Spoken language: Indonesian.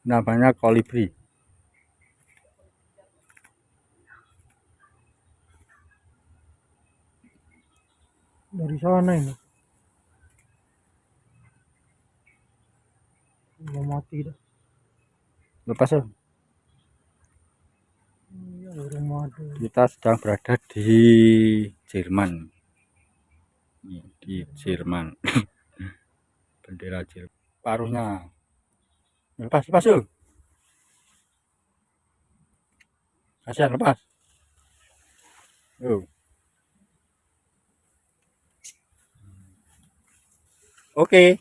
namanya kolibri. Dari sana ini mau mati dah. Lepas ya. Ya, rumah tuh. Kita sedang berada di Jerman. Di Jerman. Bendera Jerman. Paruhnya. Lepas yuk. Kasihan lepas. Yuk. Oke.